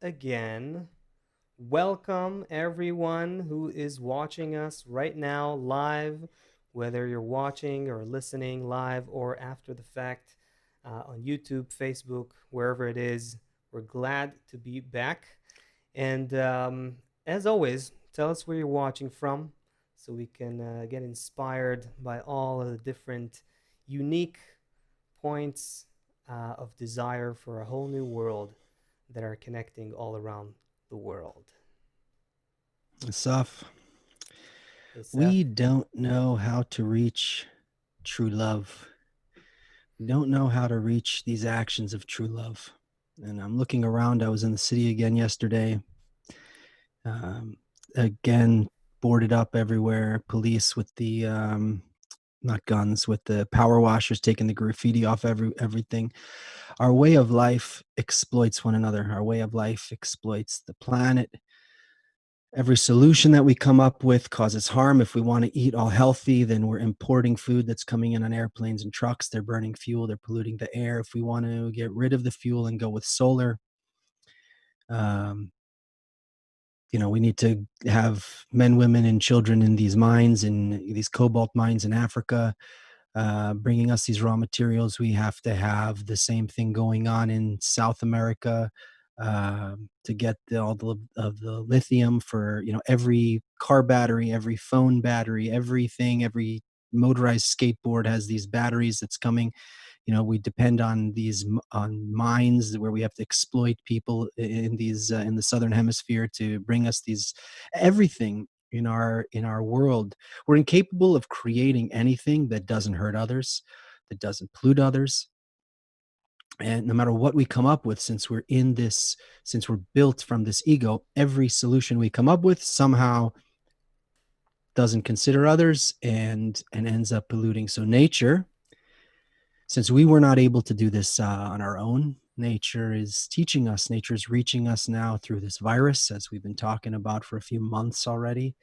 again. Welcome, everyone who is watching us right now live, whether you're watching or listening live or after the fact on YouTube, Facebook, wherever it is. We're glad to be back. And as always, tell us where you're watching from so we can get inspired by all of the different unique points of desire for a whole new world that are connecting all around the world. Saf, Hey, Seth. we don't know how to reach true love. We don't know how to reach these actions of true love. And I'm looking around. I was in the city again yesterday. Um, again, boarded up everywhere. Police with the not guns, with the power washers taking the graffiti off everything. Our way of life exploits one another. Our way of life exploits the planet. Every solution that we come up with causes harm. If we want to eat all healthy, then we're importing food that's coming in on airplanes and trucks. They're burning fuel, they're polluting the air. If we want to get rid of the fuel and go with solar, um, we need to have men, women, and children in these mines, in these cobalt mines in Africa, bringing us these raw materials. We have to have the same thing going on in South America, to get all of the lithium for every car battery, every phone battery, everything, every motorized skateboard has these batteries that's coming. We depend on these on mines where we have to exploit people in these in the southern hemisphere to bring us these everything in our world. We're incapable of creating anything that doesn't hurt others, that doesn't pollute others. And no matter what we come up with, since we're built from this ego, every solution we come up with somehow doesn't consider others and ends up polluting. So nature, since we were not able to do this on our own, nature is teaching us. Nature is reaching us now through this virus, as we've been talking about for a few months already.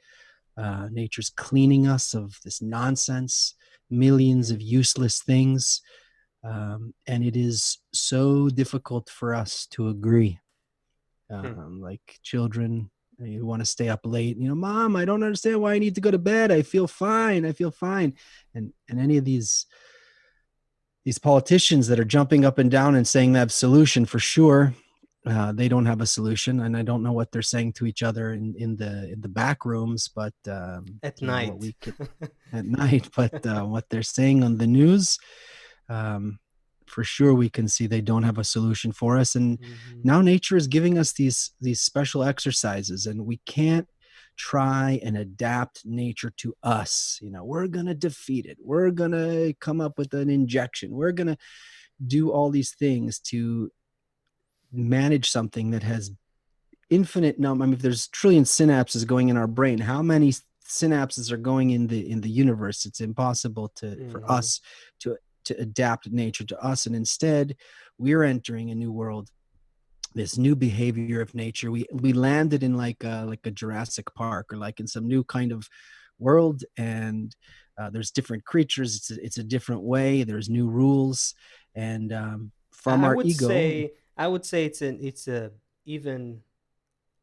Nature's cleaning us of this nonsense, millions Mm-hmm. of useless things. And it is so difficult for us to agree. Like children, you want to stay up late. Mom, I don't understand why I need to go to bed. I feel fine. I feel fine. And any of these politicians that are jumping up and down and saying they have a solution, for sure, they don't have a solution, and I don't know what they're saying to each other in the back rooms, but At what night. we could at night, but what they're saying on the news, um, for sure, we can see they don't have a solution for us. And Mm-hmm. now nature is giving us these special exercises, and we can't try and adapt nature to us. We're gonna defeat it. We're gonna come up with an injection. We're gonna do all these things to manage something that has infinite number. I mean, if there's trillion synapses going in our brain, how many synapses are going in the universe? It's impossible for Mm-hmm. us to adapt nature to us, and instead we're entering a new world, this new behavior of nature. We landed in like a Jurassic Park, or like in some new kind of world, and there's different creatures. It's a different way. There's new rules, and from I our would ego. say I would say it's a even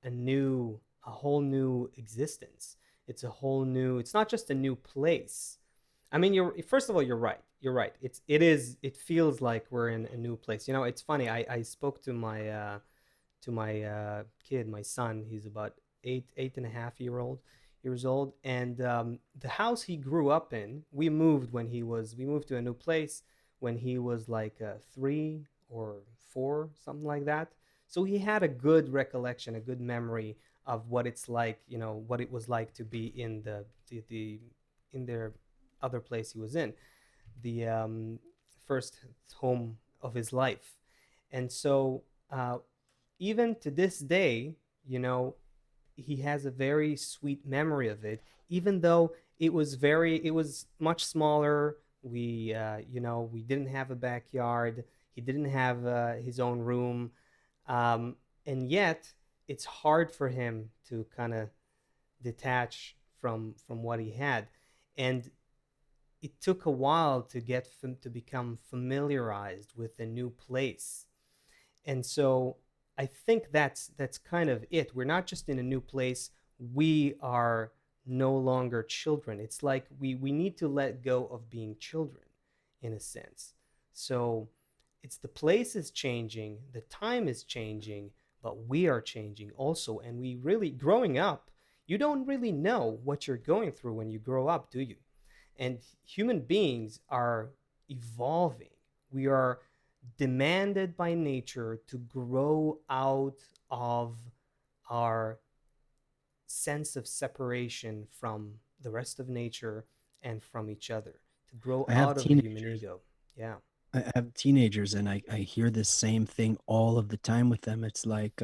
a whole new existence. It's a whole new. It's not just a new place. I mean, you're first of all, you're right. You're right. It feels like we're in a new place. It's funny. I spoke to my kid, my son. He's about eight and a half years old, and the house he grew up in. We moved to a new place when he was like 3 or 4, something like that. So he had a good recollection, a good memory of what it's like, what it was like to be in the in their other place he was in, the first home of his life. And so even to this day, you know, he has a very sweet memory of it, even though it was much smaller. We didn't have a backyard. He didn't have his own room, um, and yet it's hard for him to kind of detach from what he had, and it took a while to become familiarized with the new place. And so I think that's kind of it. We're not just in a new place. We are no longer children. It's like we need to let go of being children in a sense. So it's the place is changing, the time is changing, but we are changing also. And we really, growing up, you don't really know what you're going through when you grow up, do you? And human beings are evolving. We are demanded by nature to grow out of our sense of separation from the rest of nature and from each other, to grow I have out of the human teenagers. ego. Yeah. I have teenagers, and I hear this same thing all of the time with them. It's like,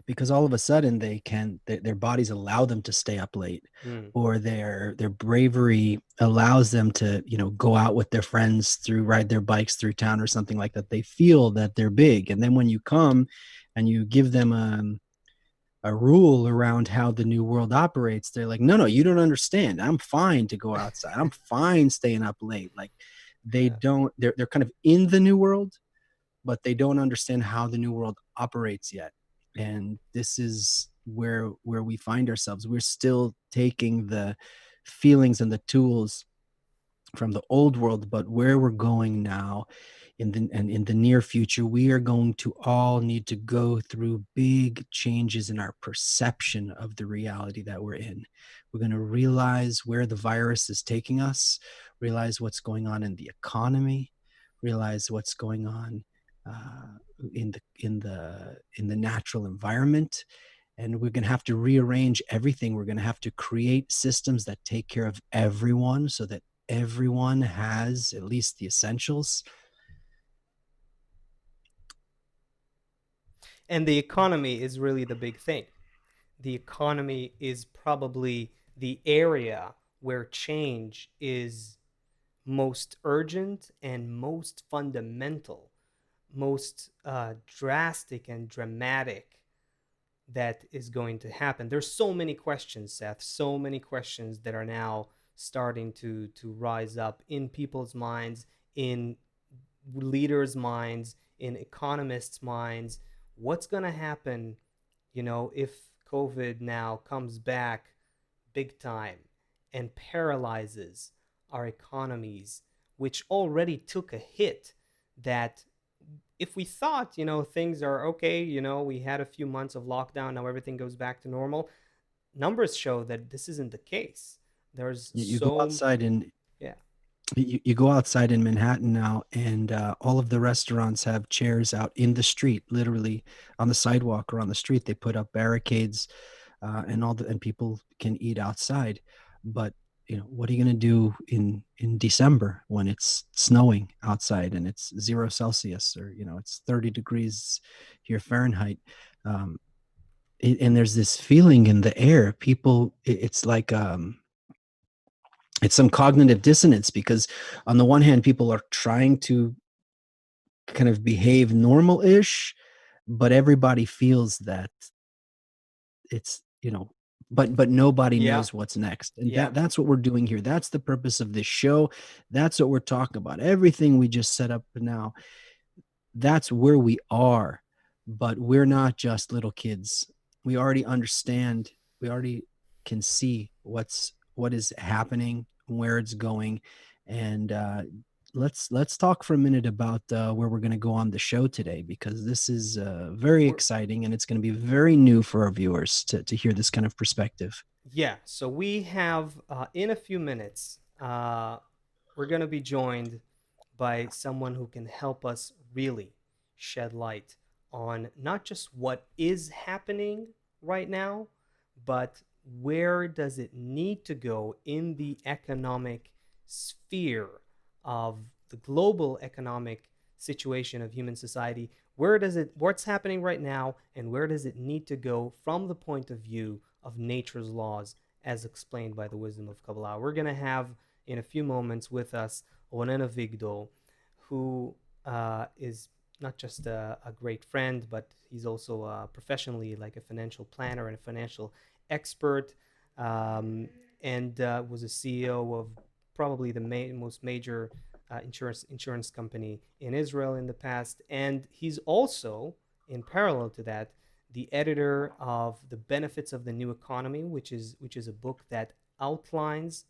because all of a sudden their bodies allow them to stay up late, Mm. or their bravery allows them to, go out with their friends through ride their bikes through town or something like that. They feel that they're big. And then when you come and you give them a rule around how the new world operates, they're like, no, you don't understand. I'm fine to go outside. I'm fine staying up late. Like, Yeah. they're kind of in the new world, but they don't understand how the new world operates yet. And this is where we find ourselves. We're still taking the feelings and the tools from the old world, but where we're going now in the near future, we are going to all need to go through big changes in our perception of the reality that we're in. We're going to realize where the virus is taking us, realize what's going on in the economy, realize what's going on in the natural environment, and we're going to have to rearrange everything. We're going to have to create systems that take care of everyone so that everyone has at least the essentials. And the economy is really the big thing. The economy is probably the area where change is most urgent and most fundamental, most drastic and dramatic that is going to happen. There's so many questions, Seth, so many questions that are now starting to rise up in people's minds, in leaders' minds, in economists' minds. What's going to happen, if COVID now comes back big time and paralyzes our economies, which already took a hit? That if we thought, things are okay, we had a few months of lockdown, now everything goes back to normal, numbers show that this isn't the case. There's You go so, outside and yeah. you go outside in Manhattan now, and all of the restaurants have chairs out in the street, literally on the sidewalk or on the street. They put up barricades, and people can eat outside. But what are you going to do in December when it's snowing outside and it's 0 Celsius, or it's 30 degrees here Fahrenheit? Um, and there's this feeling in the air. People, it's like it's some cognitive dissonance, because on the one hand people are trying to kind of behave normal-ish, but everybody feels that it's but nobody Yeah. knows what's next. And Yeah. that's what we're doing here. That's the purpose of this show. That's what we're talking about. Everything we just set up now, that's where we are. But we're not just little kids. We already understand. We already can see what is happening, where it's going. And let's talk for a minute about where we're going to go on the show today, because this is very we're exciting, and it's going to be very new for our viewers to hear this kind of perspective. yeah, so we have, in a few minutes, we're going to be joined by someone who can help us really shed light on not just what is happening right now, but where does it need to go in the economic sphere of the global economic situation of human society. What's happening right now, and where does it need to go from the point of view of nature's laws as explained by the wisdom of Kabbalah? We're going to have in a few moments with us Ronen Avigdor, who is not just a great friend, but he's also professionally like a financial planner and a financial expert, um, and was a CEO of probably the most major insurance company in Israel in the past. And he's also in parallel to that, the editor of The Benefits of the New Economy, which is a book that outlines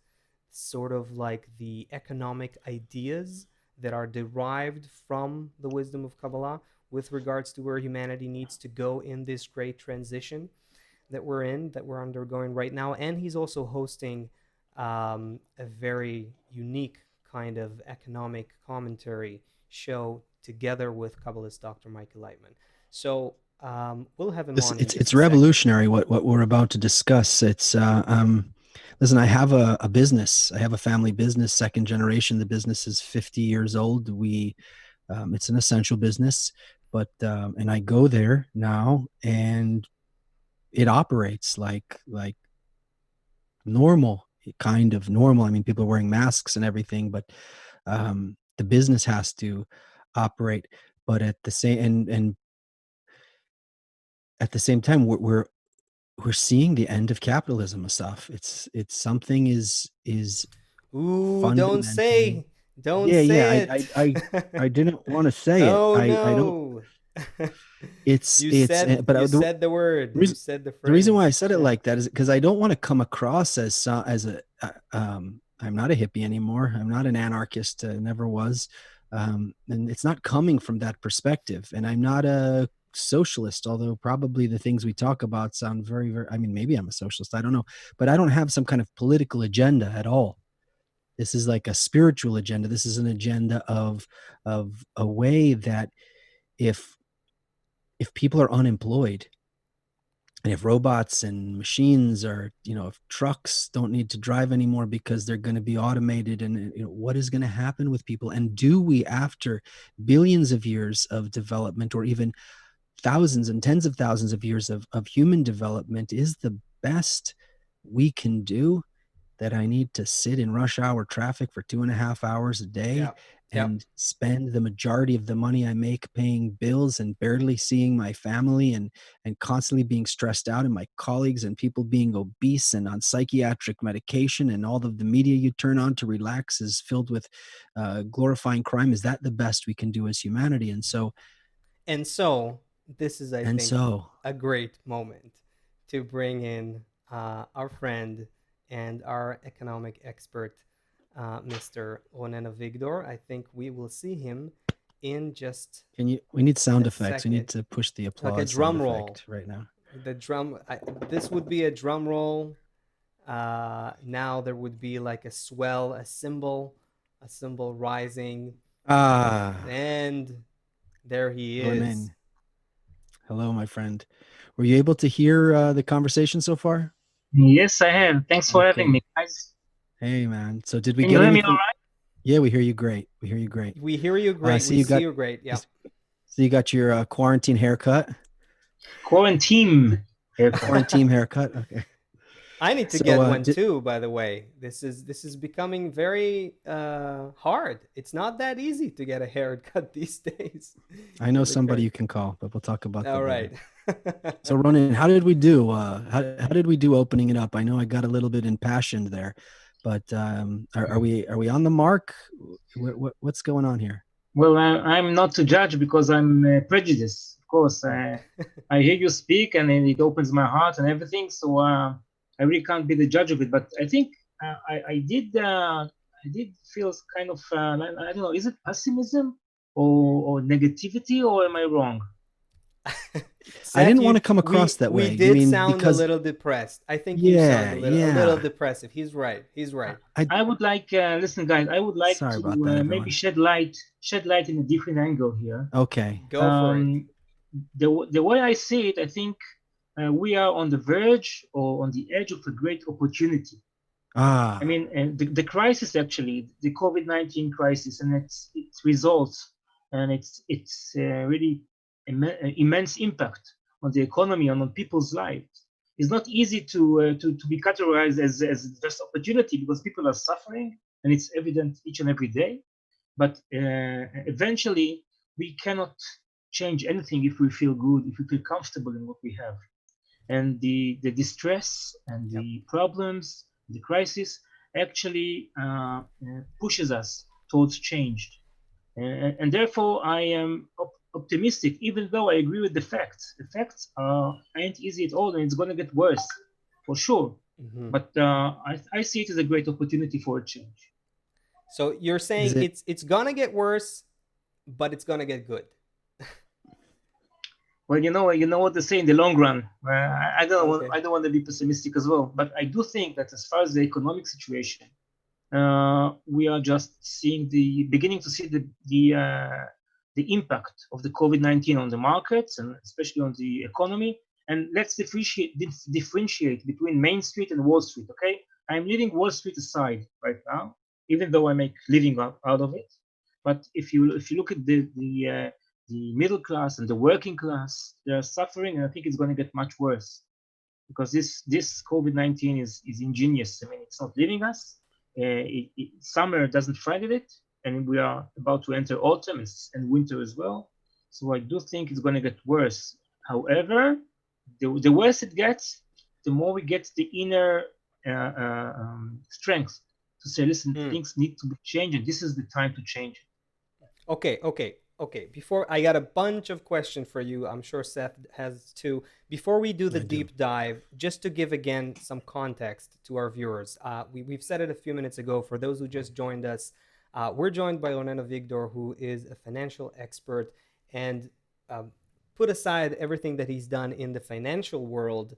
sort of like the economic ideas that are derived from the wisdom of Kabbalah with regards to where humanity needs to go in this great transition that we're undergoing right now. And he's also hosting a very unique kind of economic commentary show together with Kabbalist Dr. Michael Lightman. So we'll have him This on in just it's a second. revolutionary what we're about to discuss. It's listen, I have a business. I have a family business, second generation. The business is 50 years old. We it's an essential business, but and I go there now and it operates like normal, kind of normal. I mean, people are wearing masks and everything, but the business has to operate. But at the same and at the same time, we're seeing the end of capitalism, Asaf. It's something is Ooh, fundamentally. don't Yeah. say it. I didn't want to say it. No, I don't. no. It's but You the said the word. You reason said the the reason why I phrase. said it Yeah. like that is because I don't want to come across as a I'm not a hippie anymore. I'm not an anarchist. Never was, and it's not coming from that perspective. And I'm not a socialist, although probably the things we talk about sound very. I mean, maybe I'm a socialist. I don't know, but I don't have some kind of political agenda at all. This is like a spiritual agenda. This is an agenda of a way that if if people are unemployed and if robots and machines are, if trucks don't need to drive anymore because they're going to be automated, and what is going to happen with people? And do we, after billions of years of development, or even thousands and tens of thousands of years of human development, is the best we can do that I need to sit in rush hour traffic for 2.5 hours a day Yep. Yep. and spend the majority of the money I make paying bills and barely seeing my family, and constantly being stressed out, and my colleagues and people being obese and on psychiatric medication, and all of the media you turn on to relax is filled with glorifying crime? Is that the best we can do as humanity? And so this is, I And think, so a great moment to bring in our friend and our economic expert, Mr. Ronen Avigdor. I think we will see him in just we need sound a effects. We need second, to push the like a applause sound drum roll. effect right now. The drum. This would be a drum roll. Now there would be like a swell, a cymbal rising, Ah, and there he is. Ronen. Hello, my friend. Were you able to hear the conversation so far? Yes, I have. Thanks for having Okay. me, guys. Hey, man. So did we Can you get hear me all anything? right? Yeah, we hear you great. We hear you great. We hear you great. So We you see got you great. Yeah. so you got your quarantine haircut. Quarantine haircut. Quarantine haircut. Okay. I need to So get one too, by the way. This is becoming very hard. It's not that easy to get a haircut these days. I know Is it somebody correct? you can call, but we'll talk about All that later. right. So Ronan, how did we do? How did we do opening it up? I know I got a little bit impassioned there, but are we on the mark? What's going on here? Well, I'm not to judge because I'm prejudiced. Of course, I hear you speak and it opens my heart and everything. So I really can't be the judge of it. But I think I did feel kind of I don't know. Is it pessimism or negativity, or am I wrong? I Seth, didn't want you to come across we that we way. You did mean sound a because little depressed. I think you sound yeah, a little yeah. depressive. He's right. He's right. I would like listen, guys. I would like Sorry to about that, maybe everyone. shed light in a different angle here. Okay. Go for it. The way I see it, I think we are on the verge or on the edge of a great opportunity. I mean, the crisis actually, the COVID-19 crisis, and its results, and it's really immense impact on the economy and on people's lives. It's not easy to be categorized as just opportunity because people are suffering, and it's evident each and every day. But eventually, we cannot change anything if we feel good, if we feel comfortable in what we have. And the distress and Yep. the problems, the crisis actually pushes us towards change. And therefore, I am optimistic, even though I agree with the facts. The facts ain't easy at all, and it's going to get worse for sure. Mm-hmm. But I see it as a great opportunity for a change. So you're Is saying it? it's gonna get worse, but it's gonna get good. Well, you know what they say in the long run. Okay. I don't want to be pessimistic as well, but I do think that as far as the economic situation, we are just beginning to see the impact of the COVID-19 on the markets and especially on the economy. And let's differentiate between Main Street and Wall Street. Okay, I'm leaving Wall Street aside right now, even though I make living out of it. But if you look at the middle class and the working class, they are suffering, and I think it's going to get much worse because this COVID-19 is ingenious. I mean, it's not leaving us. Summer doesn't frighten it, and we are about to enter autumn and winter as well. So I do think it's going to get worse. However, the worse it gets, the more we get the inner strength to say, listen, Hmm. things need to be changed, and this is the time to change it. Okay. Before I got a bunch of questions for you. I'm sure Seth has too. Before we do the I do. deep dive, just to give again some context to our viewers, we've said it a few minutes ago. For those who just joined us, we're joined by Ronen Avigdor, who is a financial expert, and um, put aside everything that he's done in the financial world.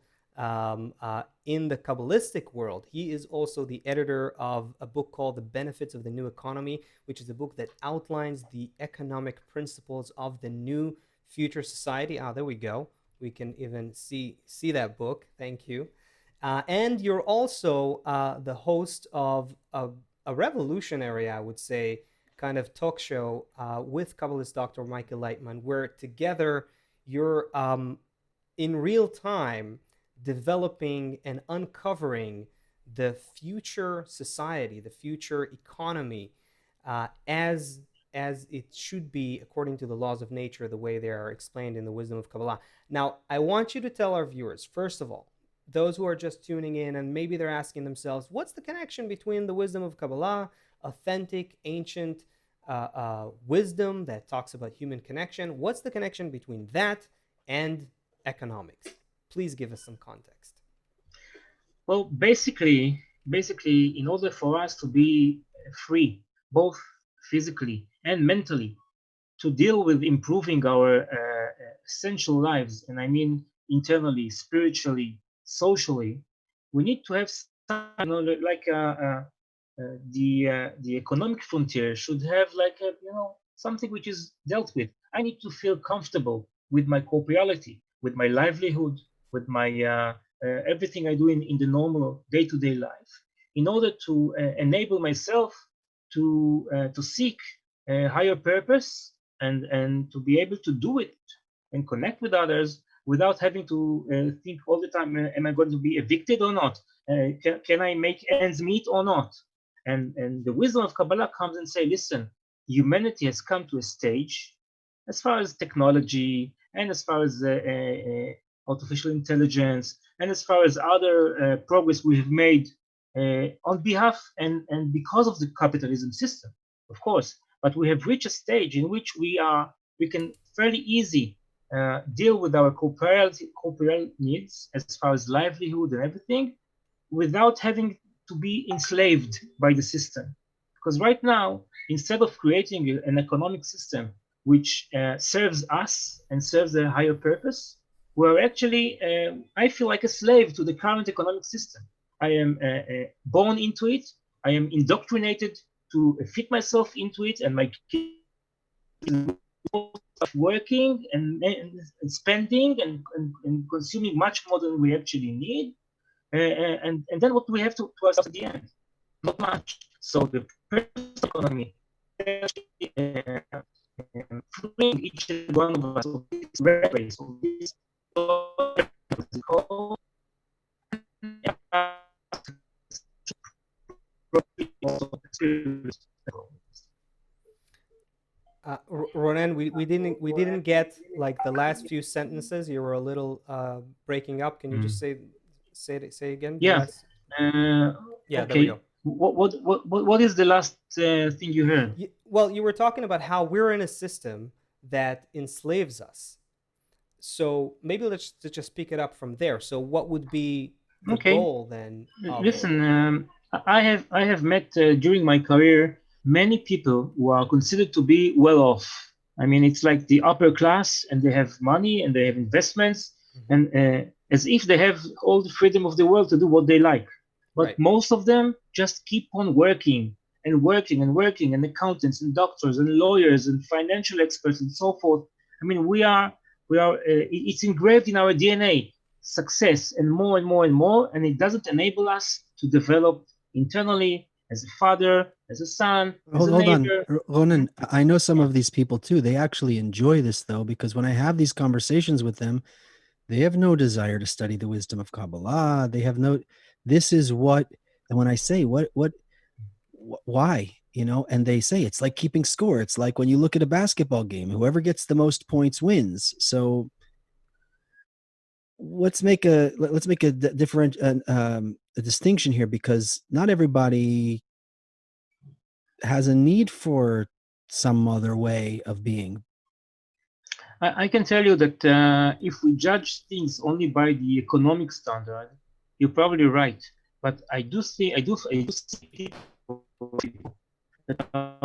In the Kabbalistic world, he is also the editor of a book called The Benefits of the New Economy, which is a book that outlines the economic principles of the new future society. There we go. We can even see that book. Thank you. And you're also the host of a revolutionary, I would say, kind of talk show with Kabbalist Dr. Michael Leitman, where together you're in real time developing and uncovering the future society, the future economy, as it should be according to the laws of nature, the way they are explained in the wisdom of Kabbalah. Now, I want you to tell our viewers, first of all, those who are just tuning in and maybe they're asking themselves, what's the connection between the wisdom of Kabbalah, authentic, ancient wisdom that talks about human connection? What's the connection between that and economics? Please give us some context. Well, basically, in order for us to be free, both physically and mentally, to deal with improving our essential lives, and I mean internally, spiritually, socially, we need to have some, like the economic frontier should have like something which is dealt with. I need to feel comfortable with my corporeality, with my livelihood, with my everything I do in the normal day-to-day life, in order to enable myself to seek a higher purpose and to be able to do it and connect with others without having to think all the time, am I going to be evicted or not? Can I make ends meet or not? And the wisdom of Kabbalah comes and say, listen, humanity has come to a stage, as far as technology and as far as artificial intelligence and as far as other progress we have made on behalf and because of the capitalism system, of course. But we have reached a stage in which we can fairly easy deal with our corporeal needs as far as livelihood and everything without having to be enslaved by the system. Because right now, instead of creating an economic system which serves us and serves a higher purpose, we're actually, I feel like a slave to the current economic system. I am born into it. I am indoctrinated to fit myself into it, and my kids working and spending and consuming much more than we actually need. And then what do we have to ourselves at the end? Not much. So the personal economy actually freeing each and one of us of this rat race, of this Ronan, we didn't get like the last few sentences. You were a little breaking up. Can you just Mm. say again the Yeah. last? Yeah, there we Okay. go. What is the last thing you heard? Well, you were talking about how we're in a system that enslaves us. So maybe let's just pick it up from there. So what would be the Okay. goal then of Listen, I have met during my career many people who are considered to be well off. I mean, it's like the upper class, and they have money and they have investments, and as if they have all the freedom of the world to do what they like. But right? most of them just keep on working and working and working, and accountants and doctors and lawyers and financial experts and so forth. I mean, we are. It's engraved in our DNA, success, and more and more and more, and it doesn't enable us to develop internally as a father, as a son, as a Hold on, neighbor. Ronan. I know some Yeah. of these people too. They actually enjoy this though, because when I have these conversations with them, they have no desire to study the wisdom of Kabbalah. They have no. This is what, and when I say why, and they say it's like keeping score. It's like when you look at a basketball game, whoever gets the most points wins. So let's make a different a distinction here, because not everybody has a need for some other way of being. I can tell you that if we judge things only by the economic standard, you're probably right. But I do see people that are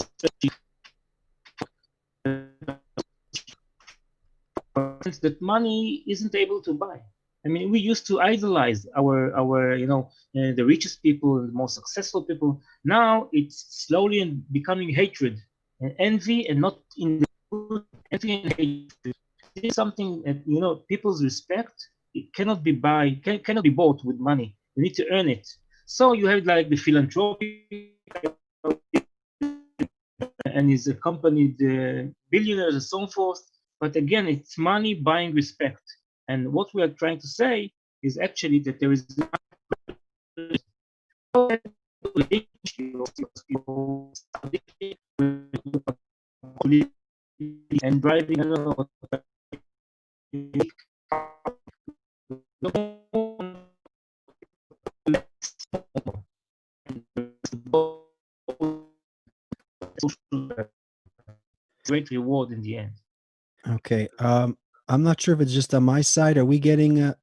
that money isn't able to buy. I mean, we used to idolize our the richest people and the most successful people. Now it's slowly and becoming hatred and envy, and not in the envy and hatred. This is something that people's respect, it cannot be bought with money. You need to earn it. So you have like the philanthropic and his accompanied billionaires and so forth. But again, it's money buying respect. And what we are trying to say is actually that there is and driving great reward in the end. Okay. I'm not sure if it's just on my side. Are we getting a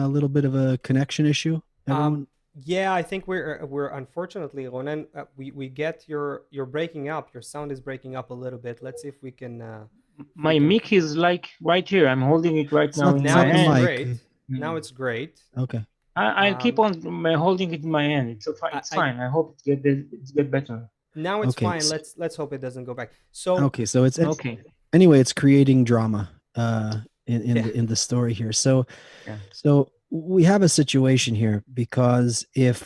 little bit of a connection issue, everyone? Yeah, I think we're unfortunately, Ronen, we get you're breaking up. Your sound is breaking up a little bit. Let's see if we can My mic is like right here. I'm holding it right It's now not in it's my now not the it's hand. mic. great. Now it's great. Okay. I'll keep Um, on holding it in my hand. It's I fine. I hope it get better. now it's Okay. fine. Let's hope it doesn't go back. So Okay, so it's Okay. anyway, it's creating drama in yeah, the story here. So Yeah. so we have a situation here, because if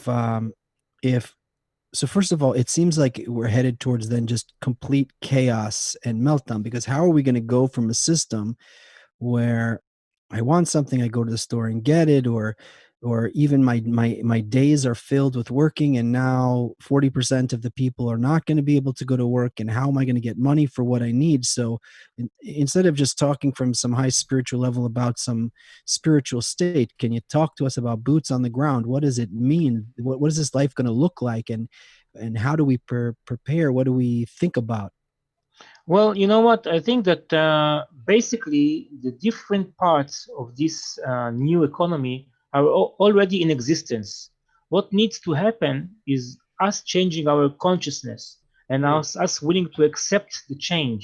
so first of all, it seems like we're headed towards then just complete chaos and meltdown, because how are we going to go from a system where I want something, I go to the store and get it, or even my days are filled with working, and now 40% of the people are not going to be able to go to work, and how am I going to get money for what I need? So instead of just talking from some high spiritual level about some spiritual state, can you talk to us about boots on the ground? What does it mean? What is this life going to look like, and how do we prepare? What do we think about? Well, you know what? I think that basically the different parts of this new economy are already in existence. What needs to happen is us changing our consciousness, and hmm, us willing to accept the change.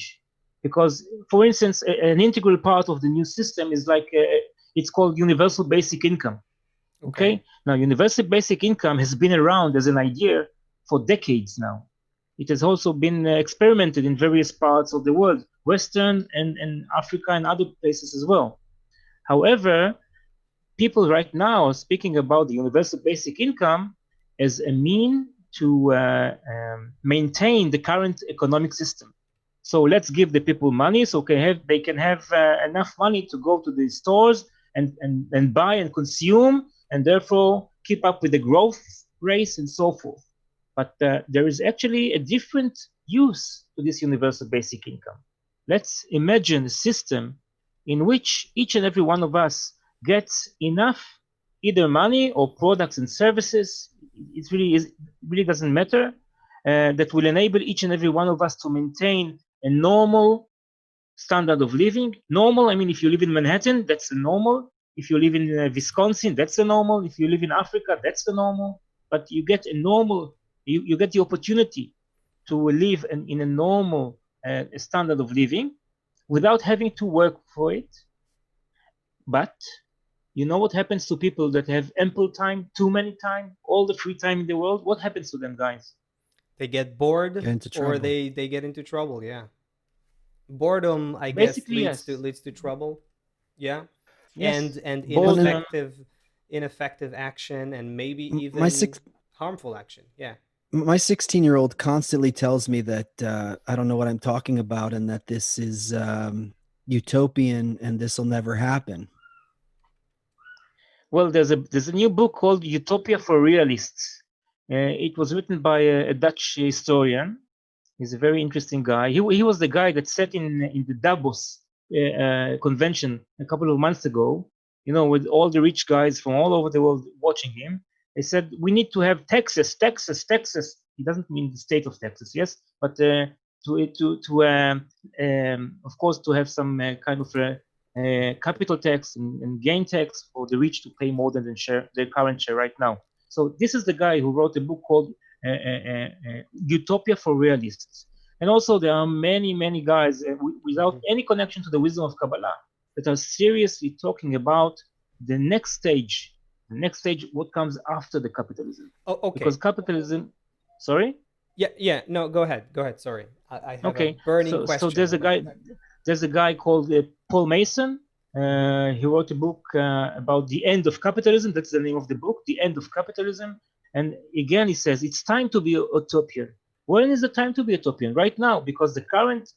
Because, for instance, an integral part of the new system is like it's called universal basic income. okay, Okay, now universal basic income has been around as an idea for decades now. It has also been experimented in various parts of the world, Western and Africa and other places as well. However, people right now are speaking about the universal basic income as a mean to maintain the current economic system. So let's give the people money so they can have enough money to go to the stores and buy and consume, and therefore keep up with the growth rates and so forth. But there is actually a different use to this universal basic income. Let's imagine a system in which each and every one of us gets enough either money or products and services. Really doesn't matter. That will enable each and every one of us to maintain a normal standard of living. Normal, I mean, if you live in Manhattan, that's the normal. If you live in Wisconsin, that's the normal. If you live in Africa, that's the normal. But you get a normal, you get the opportunity to live in a normal standard of living without having to work for it. But you know what happens to people that have ample time, too many time, all the free time in the world? What happens to them, guys? They get bored, Get into or trouble. they get into trouble. Yeah, boredom, I guess, Basically, yes. leads to trouble. Yeah, Yes. and Boredom. ineffective action, and maybe My even six harmful action. Yeah. my 16-year-old constantly tells me that I don't know what I'm talking about and that this is utopian and this will never happen. Well, there's a new book called Utopia for Realists. It was written by a Dutch historian. He's a very interesting guy. He was the guy that sat in the Davos convention a couple of months ago. You know, with all the rich guys from all over the world watching him. They said we need to have Texas, Texas, Texas. He doesn't mean the state of Texas, yes, but of course to have some kind of capital tax and gain tax for the rich to pay more than their current share right now. So this is the guy who wrote a book called Utopia for Realists. And also there are many guys without any connection to the wisdom of Kabbalah that are seriously talking about the next stage. The next stage, what comes after the capitalism? Oh, okay. Because capitalism, sorry. Yeah. No, go ahead. Sorry, I have a Okay, burning question. so there's a guy called Paul Mason. He wrote a book about the end of capitalism. That's the name of the book, The End of Capitalism. And again, he says it's time to be utopian. When is the time to be utopian? Right now, because the current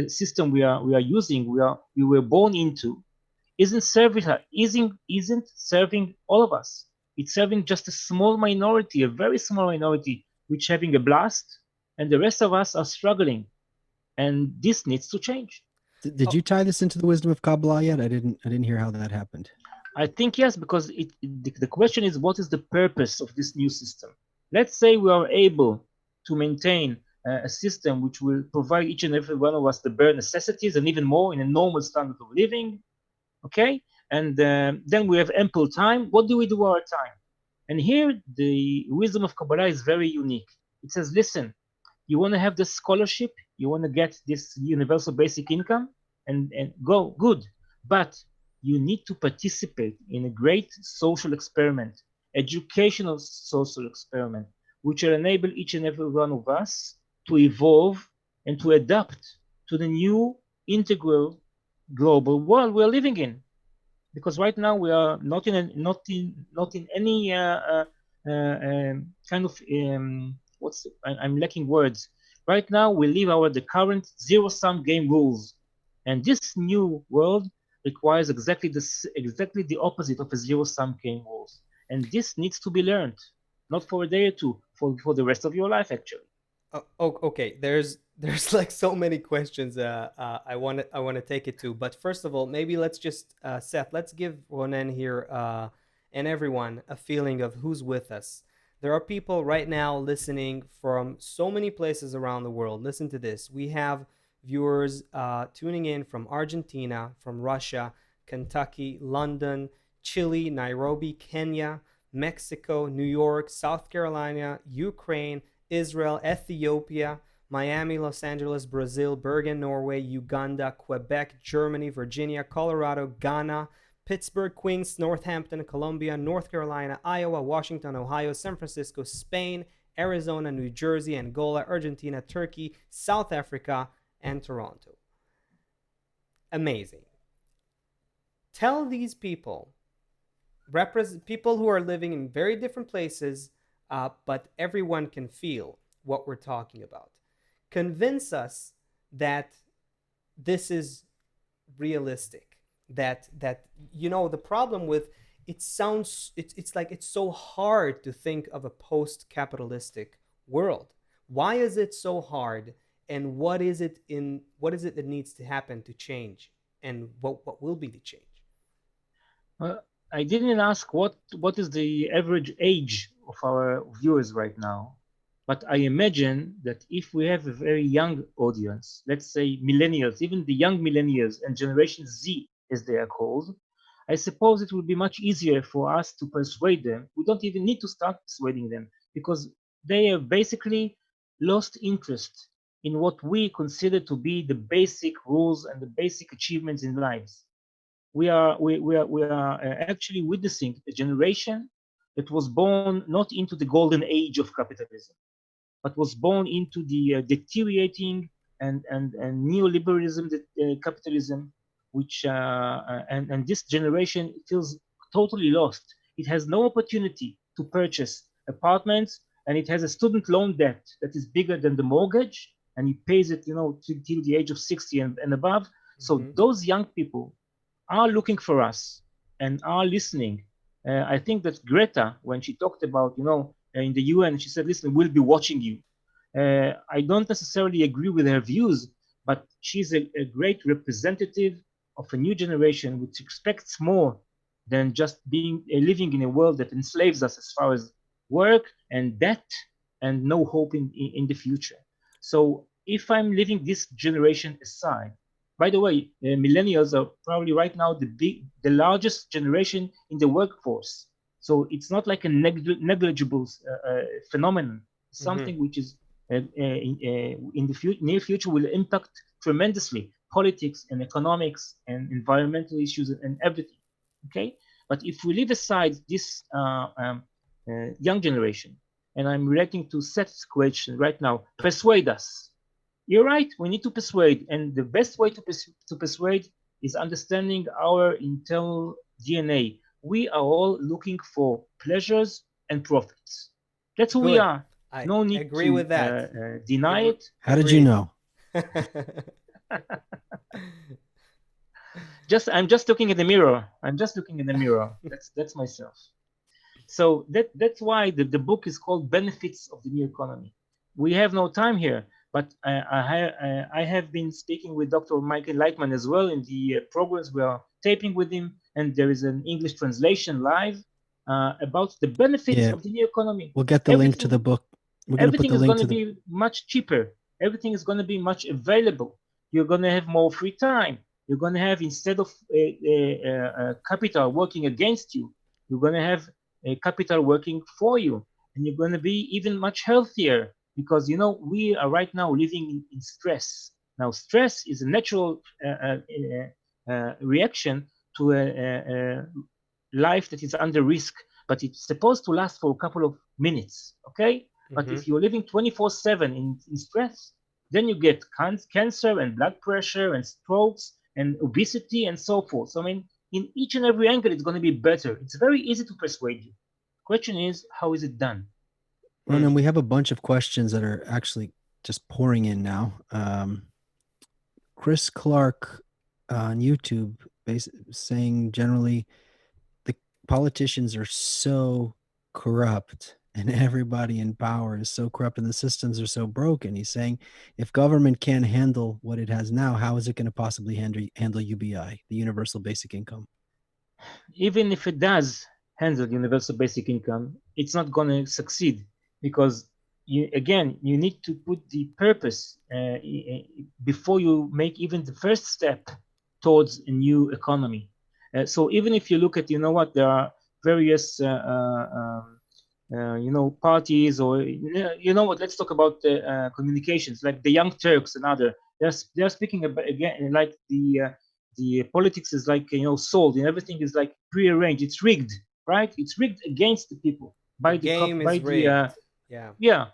system we are using, we were born into, isn't serving all of us. It's serving just a small minority, a very small minority, which having a blast, and the rest of us are struggling. And this needs to change. Did you tie this into the wisdom of Kabbalah yet? I didn't hear how that happened. I think yes, because the question is, what is the purpose of this new system? Let's say we are able to maintain a system which will provide each and every one of us the bare necessities and even more in a normal standard of living. Okay, and then we have ample time. What do we do with our time? And here the wisdom of Kabbalah is very unique. It says, listen, you want to have this scholarship, you want to get this universal basic income, and go, good. But you need to participate in a great social experiment, educational social experiment, which will enable each and every one of us to evolve and to adapt to the new integral global world we're living in. Because right now we are not in any kind of I'm lacking words. Right now we live the current zero-sum game rules, and this new world requires exactly the opposite of a zero-sum game rules, and this needs to be learned, not for a day or two, for the rest of your life actually. Okay. There's like so many questions. I want to take it to, but first of all, maybe let's just Seth. Let's give Ronen here and everyone a feeling of who's with us. There are people right now listening from so many places around the world. Listen to this. We have viewers tuning in from Argentina, from Russia, Kentucky, London, Chile, Nairobi, Kenya, Mexico, New York, South Carolina, Ukraine, Israel, Ethiopia, Miami, Los Angeles, Brazil, Bergen, Norway, Uganda, Quebec, Germany, Virginia, Colorado, Ghana, Pittsburgh, Queens, Northampton, Columbia, North Carolina, Iowa, Washington, Ohio, San Francisco, Spain, Arizona, New Jersey, Angola, Argentina, Turkey, South Africa, and Toronto. Amazing. Tell these people, people who are living in very different places, but everyone can feel what we're talking about. Convince us that this is realistic. That the problem with it sounds it's like it's so hard to think of a post-capitalistic world. Why is it so hard, and what is it that needs to happen to change, and what will be the change? I didn't ask what is the average age of our viewers right now. But I imagine that if we have a very young audience, let's say millennials, even the young millennials and Generation Z, as they are called, I suppose it will be much easier for us to persuade them. We don't even need to start persuading them because they have basically lost interest in what we consider to be the basic rules and the basic achievements in lives. We are actually witnessing a generation that was born not into the golden age of capitalism, but was born into the deteriorating and neoliberalism, capitalism, which and this generation feels totally lost. It has no opportunity to purchase apartments, and it has a student loan debt that is bigger than the mortgage, and it pays it, till the age of 60 and above. So Mm-hmm. those young people are looking for us and are listening. I think that Greta, when she talked about, in the UN, she said, listen, we'll be watching you. I don't necessarily agree with her views, but she's a great representative of a new generation which expects more than just being living in a world that enslaves us as far as work and debt and no hope in the future. So if I'm leaving this generation aside, by the way, millennials are probably right now the largest generation in the workforce. So it's not like a negligible phenomenon. Mm-hmm. Something which is in the near future will impact tremendously politics and economics and environmental issues and everything. Okay, but if we leave aside this young generation, and I'm reacting to Seth's question right now, persuade us. You're right. We need to persuade, and the best way to persuade is understanding our internal DNA. We are all looking for pleasures and profits. That's who we Good. are. I No need agree to with that. deny Agree. it. How did you Agreed. know? I'm just looking at the mirror. I'm just looking in the mirror. That's myself. So that's why the book is called Benefits of the New Economy. We have no time here, but I have been speaking with Dr. Michael Lightman as well in the programs we are taping with him, and there is an English translation live about the benefits Yeah, of the new economy. we'll get the link to the Everything book. We're going to put everything the is link going to to the. be much cheaper. Everything is going to be much available. You're going to have more free time. You're going to have, instead of capital working against you, you're going to have a capital working for you, and you're going to be even much healthier because we are right now living in stress. Now, stress is a natural reaction to a life that is under risk, but it's supposed to last for a couple of minutes. Okay, but Mm-hmm. if you're living 24/7 in stress, then you get cancer and blood pressure and strokes and obesity and so forth. So, I mean, in each and every angle, it's going to be better. It's very easy to persuade you. Question is, how is it done? Ronen, we have a bunch of questions that are actually just pouring in now. Chris Clark on YouTube saying generally the politicians are so corrupt and everybody in power is so corrupt and the systems are so broken. He's saying if government can't handle what it has now, how is it going to possibly handle UBI, the universal basic income? Even if it does handle universal basic income, it's not going to succeed because you need to put the purpose before you make even the first step towards a new economy. So even if you look at, there are various parties, or let's talk about communications like the Young Turks and other. They're speaking about, again, like the politics is like, sold, and everything is like prearranged. It's rigged, right? It's rigged against the people The by the game by is the rigged. Yeah. yeah.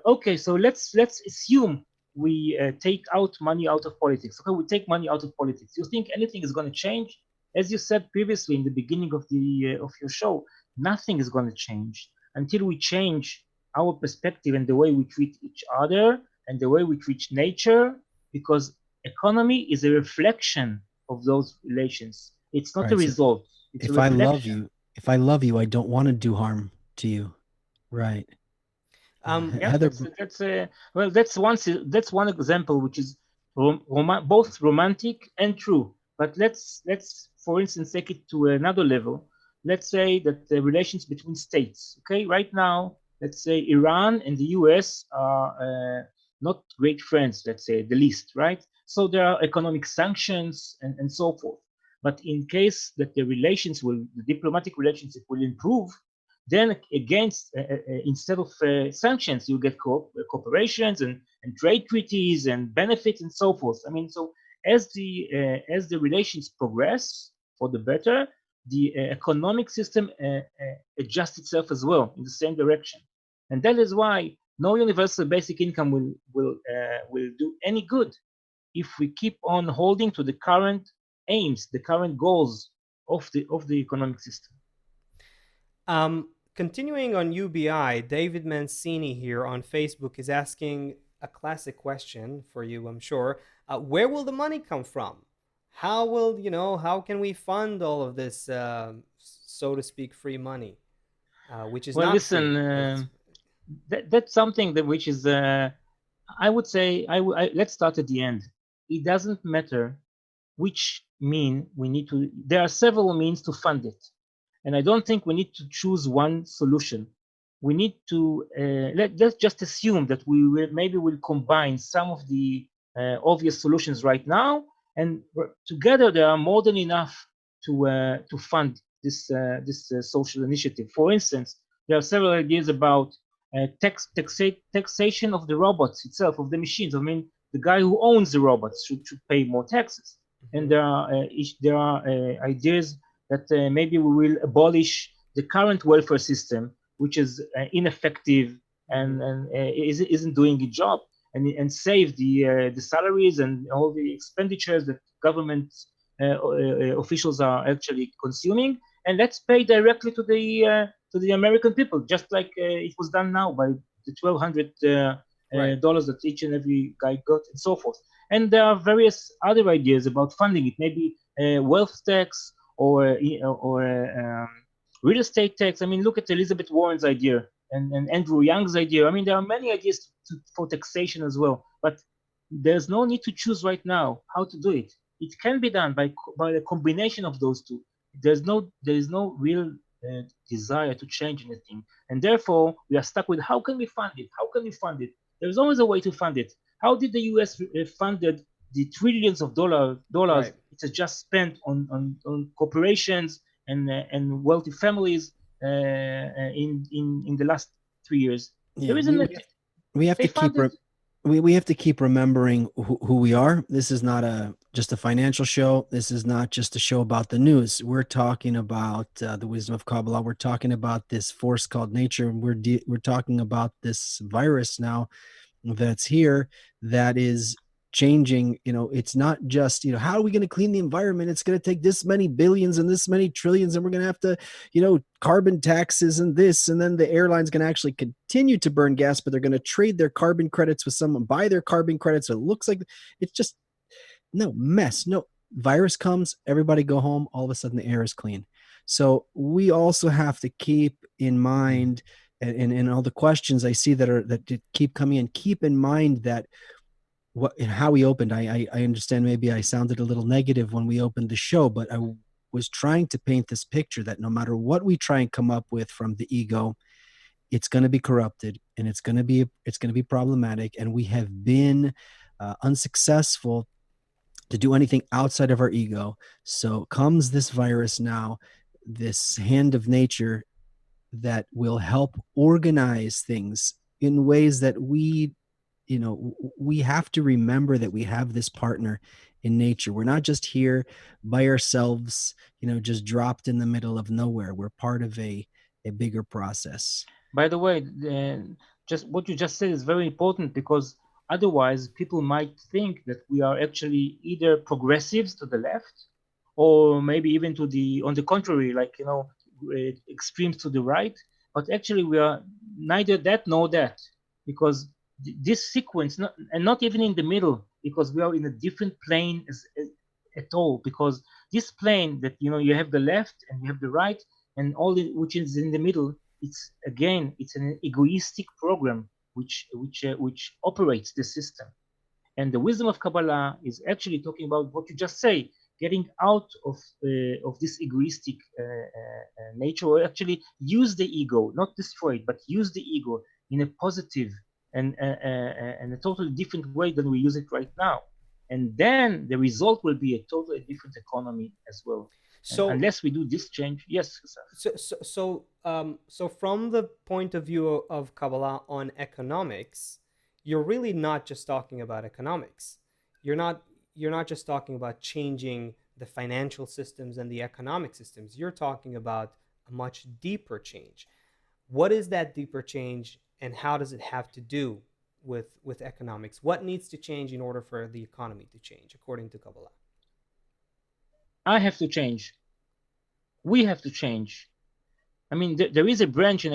Okay, so let's assume we take out money out of politics. Okay, we take money out of politics. You think anything is going to change? As you said previously in the beginning of the of your show, nothing is going to change until we change our perspective and the way we treat each other and the way we treat nature, because economy is a reflection of those relations. It's All not a right. So result, it's a if I love reflection. you, if I love you, I don't want to do harm to you. Right. Um. Yeah, Heather, that's one example which is both romantic and true. But let's for instance take it to another level. Let's say that the relations between states. Okay, right now let's say Iran and the US are not great friends, let's say the least, right? So there are economic sanctions and so forth. But in case that the diplomatic relationship will improve, then against instead of sanctions, you get cooperations and trade treaties and benefits and so forth. I mean, so as the relations progress for the better, the economic system adjusts itself as well in the same direction, and that is why no universal basic income will do any good if we keep on holding to the current aims, the current goals of the economic system. Continuing on UBI, David Mancini here on Facebook is asking a classic question for you, I'm sure. Where will the money come from? How will, how can we fund all of this, so to speak, free money, which is Well, not listen, free? It's, that's something that which is, I would say, let's start at the end. It doesn't matter which mean we need to. There are several means to fund it, and I don't think we need to choose one solution. We need to let's just assume that we'll combine some of the obvious solutions right now, and together they are more than enough to fund this social initiative. For instance, there are several ideas about taxation of the robots itself, of the machines. I mean, the guy who owns the robots should pay more taxes. And there are ideas that maybe we will abolish the current welfare system, which is ineffective and isn't doing its job, and save the salaries and all the expenditures that government officials are actually consuming, and let's pay directly to the American people, just like it was done now by the $1,200 right. dollars that each and every guy got, and so forth. And there are various other ideas about funding it, maybe wealth tax or real estate tax. I mean, look at Elizabeth Warren's idea and Andrew Young's idea. I mean, there are many ideas for taxation as well, but there's no need to choose right now how to do it. It can be done by a combination of those two. There is no real desire to change anything, and therefore we are stuck with how can we fund it? How can we fund it? There's always a way to fund it. How did the U.S. Funded the trillions of dollars Right. it's just spent on corporations and wealthy families in the last 3 years? Yeah, There isn't. we have They to keep funded. we have to keep remembering who we are. This is not just a financial show. This is not just a show about the news. We're talking about the wisdom of Kabbalah. We're talking about this force called nature. We're talking about this virus now that's here that is changing. It's not just, how are we going to clean the environment? It's going to take this many billions and this many trillions, and we're going to have to, carbon taxes and this, and then the airline's going to actually continue to burn gas, but they're going to trade their carbon credits with someone, buy their carbon credits. So it looks like it's just no mess. No virus comes, everybody go home, all of a sudden the air is clean. So we also have to keep in mind, and all the questions I see that keep coming in, keep in mind that how we opened. I understand maybe I sounded a little negative when we opened the show, but I was trying to paint this picture that no matter what we try and come up with from the ego, it's going to be corrupted, and it's going to be problematic, and we have been unsuccessful to do anything outside of our ego. So comes this virus now, this hand of nature that will help organize things in ways that we have to remember that we have this partner in nature. We're not just here by ourselves, just dropped in the middle of nowhere. We're part of a bigger process. By the way, just what you just said is very important, because otherwise people might think that we are actually either progressives to the left, or maybe even on the contrary, like extremes to the right. But actually, we are neither that nor that, because this sequence, and not even in the middle, because we are in a different plane at all. Because this plane that you have the left and you have the right, and which is in the middle, it's an egoistic program which operates the system. And the wisdom of Kabbalah is actually talking about what you just say. getting out of this egoistic nature, or actually use the ego, not destroy it, but use the ego in a positive and a totally different way than we use it right now. And then the result will be a totally different economy as well. And So unless we do this change, yes, Seth. so from the point of view of Kabbalah on economics, you're really not just talking about economics. You're not just talking about changing the financial systems and the economic systems. You're talking about a much deeper change. What is that deeper change, and how does it have to do with economics? What needs to change in order for the economy to change, according to Kabbalah? I have to change. We have to change. I mean, there is a branch in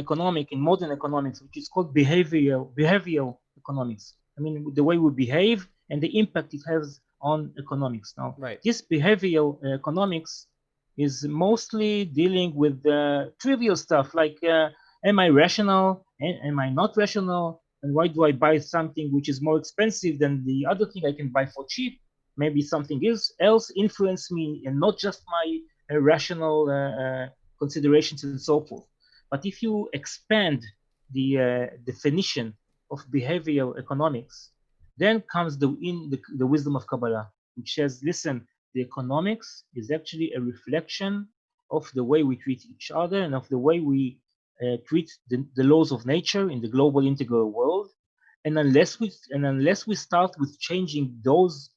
modern economics, which is called behavioral economics. I mean, the way we behave and the impact it has on economics. Now, Right. this behavioral economics is mostly dealing with trivial stuff like, am I rational? Am I not rational? And why do I buy something which is more expensive than the other thing I can buy for cheap? Maybe something else influence me, and not just my rational considerations and so forth. But if you expand the definition of behavioral economics, then comes the wisdom of Kabbalah, which says, listen, the economics is actually a reflection of the way we treat each other and of the way we treat the laws of nature in the global integral world. And unless we start with changing those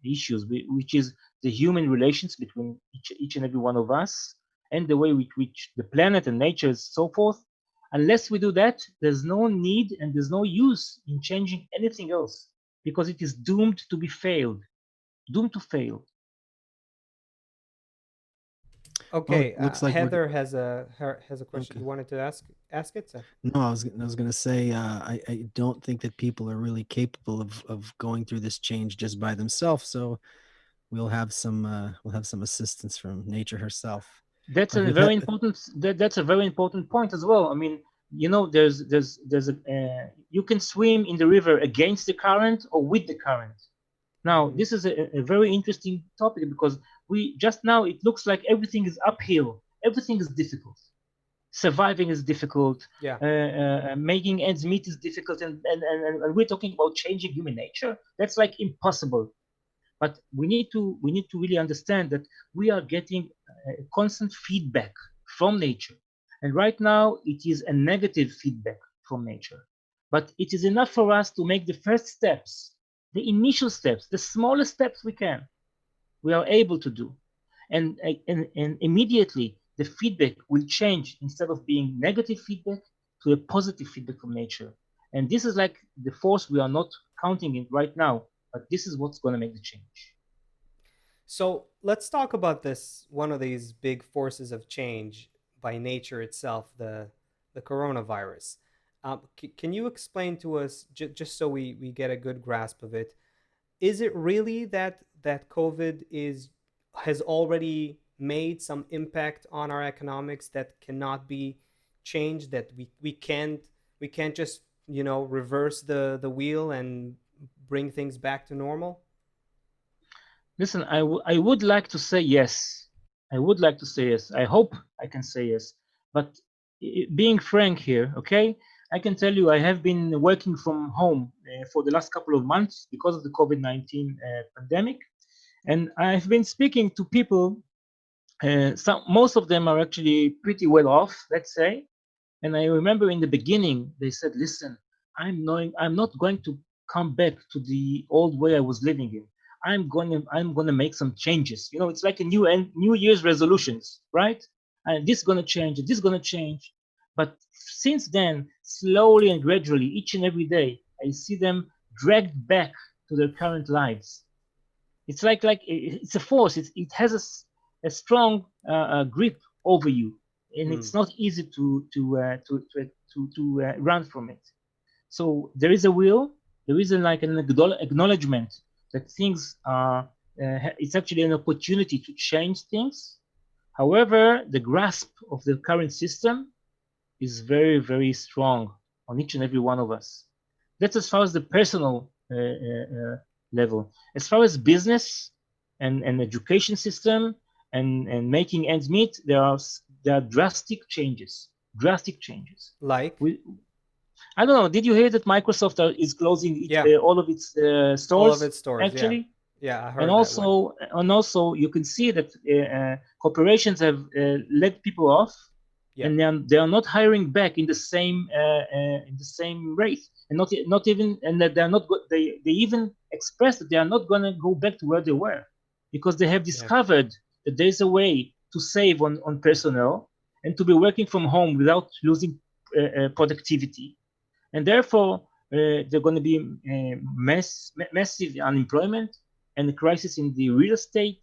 issues, which is the human relations between each and every one of us, and the way we treat the planet and nature and so forth, unless we do that, there's no need and there's no use in changing anything else, because it is doomed to be doomed to fail. Okay, well, looks like Heather has a question. Okay. You wanted to ask it, Seth? No, I was going to say I don't think that people are really capable of going through this change just by themselves. So we'll have some assistance from nature herself. That's But a with very that, important. That's a very important point as well. I mean, there's a you can swim in the river against the current or with the current. Now, Mm-hmm. this is a very interesting topic, because we just now it looks like everything is uphill, everything is difficult, surviving is difficult, Yeah. Making ends meet is difficult, and we're talking about changing human nature. That's like impossible. But we need to really understand that we are getting constant feedback from nature, and right now it is a negative feedback from nature. But it is enough for us to make the first steps, the initial steps, the smallest steps we are able to do, and immediately the feedback will change. Instead of being negative feedback, to a positive feedback from nature. And this is like the force we are not counting in right now, but this is what's going to make the change. So let's talk about this, one of these big forces of change by nature itself, the coronavirus. Can you explain to us, just so we get a good grasp of it, is it really that COVID has already made some impact on our economics that cannot be changed, that we can't just reverse the wheel and bring things back to normal? Listen, I would like to say yes. I would like to say yes. I hope I can say yes. But being frank here, okay, I can tell you I have been working from home for the last couple of months because of the COVID-19 pandemic. And I've been speaking to people. Most of them are actually pretty well off, let's say. And I remember in the beginning, they said, listen, I'm not going to come back to the old way I was living in. I'm going to make some changes. It's like a New Year's resolutions, right? And this is going to change, this is going to change. But since then, slowly and gradually, each and every day, I see them dragged back to their current lives. It's like it's a force. It has a strong grip over you, and Hmm. it's not easy to run from it. So there is a will. There is like an acknowledgement that things are. It's actually an opportunity to change things. However, the grasp of the current system is very, very strong on each and every one of us. That's as far as the personal level. As far as business and education system and making ends meet, there are drastic changes. Like, I don't know. Did you hear that Microsoft is closing all of its stores? all of its stores. Actually, Yeah, I and heard that one. also you can see that corporations have let people off, Yeah. and they are not hiring back in the same rate, and not even, and that they are not they even expressed that they are not going to go back to where they were, because they have discovered that there is a way to save on personnel and to be working from home without losing productivity, and therefore there are going to be massive unemployment and a crisis in the real estate